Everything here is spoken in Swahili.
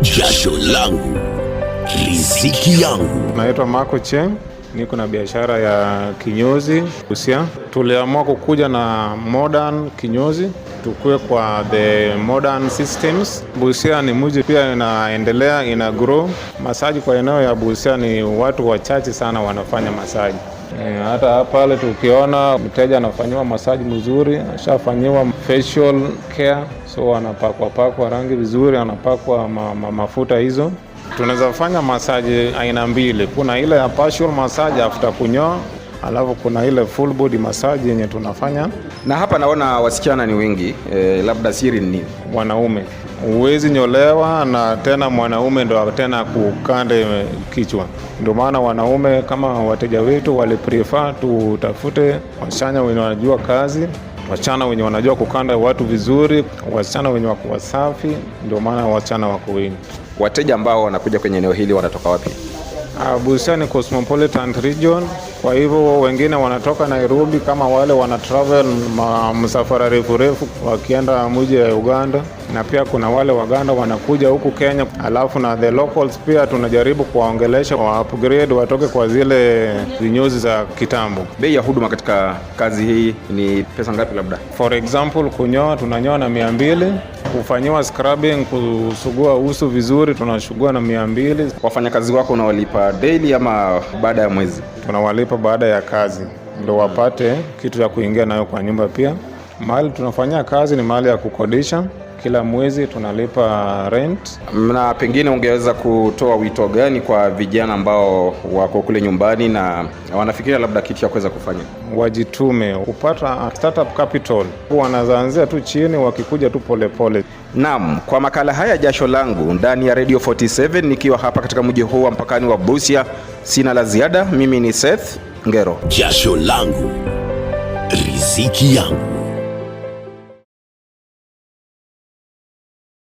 Jasho langu riziki yangu. Naitwa Marco Cheng, niko na biashara ya kinyozi Busia. Tuliamua kukuja na modern kinyozi, tukue kwa the modern systems. Busia ni mji pia inaendelea, ina grow. Masaji kwa eneo ya Busia ni watu wachache sana wanafanya masaji. Hata pale tukiona mteja anafanyiwa masaji mzuri, ashafanyiwa facial care, so anapakwa rangi vizuri, anapakwa mafuta hizo. Tunaweza fanya masaji aina mbili. Kuna ile ya partial massage after kunyoa, alafu kuna ile full body massage yenye tunafanya. Na hapa naona wasichana ni wengi, labda siri ni nini? Wanaume huwezi nyolewa na tena mwanaume ndo tena kukande kichwa. Ndio maana wanaume kama wateja wetu wali prefer tutafute wasichana wenye wanajua kazi, wasichana wenye wanajua kukanda watu vizuri, wasichana wenye wako wasafi. Ndio maana wasichana wako wengi. Wateja ambao wanakuja kwenye eneo hili wanatoka wapi? Busia ni cosmopolitan region, kwa hivyo wengine wanatoka Nairobi, kama wale wana travel msafara refu wakienda mji ya Uganda, na pia kuna wale Waganda wanakuja huku Kenya. Alafu na the locals pia tunajaribu kuwaongelesha wa upgrade watoke kwa zile vinyozi za kitambo. Bei ya huduma katika kazi hii ni pesa ngapi labda? For example, kunyoa tunanyoa na 200, kufanyiwa scrubbing, kusugua uso vizuri tunashugua na 200. Wafanyakazi wako unawalipa daily ama baada ya mwezi? Tunawalipa baada ya kazi ndio wapate kitu ya kuingia nayo kwa nyumba. Pia mahali tunafanyia kazi ni mahali ya kukodisha, kila mwezi tunalipa rent. Na pengine ungeweza kutoa wito gani kwa vijana ambao wako kule nyumbani na wanafikiria labda kitu ya kuweza kufanya? Wajitume, kupata startup capital, wanaanzia tu chini, wakikuja tu polepole. Naam, kwa makala haya Jasho Langu ndani ya Radio 47 nikiwa hapa katika mji huu wa mpakani wa Busia, sina la ziada. Mimi ni Seth Ngero. Jasho langu riziki yangu.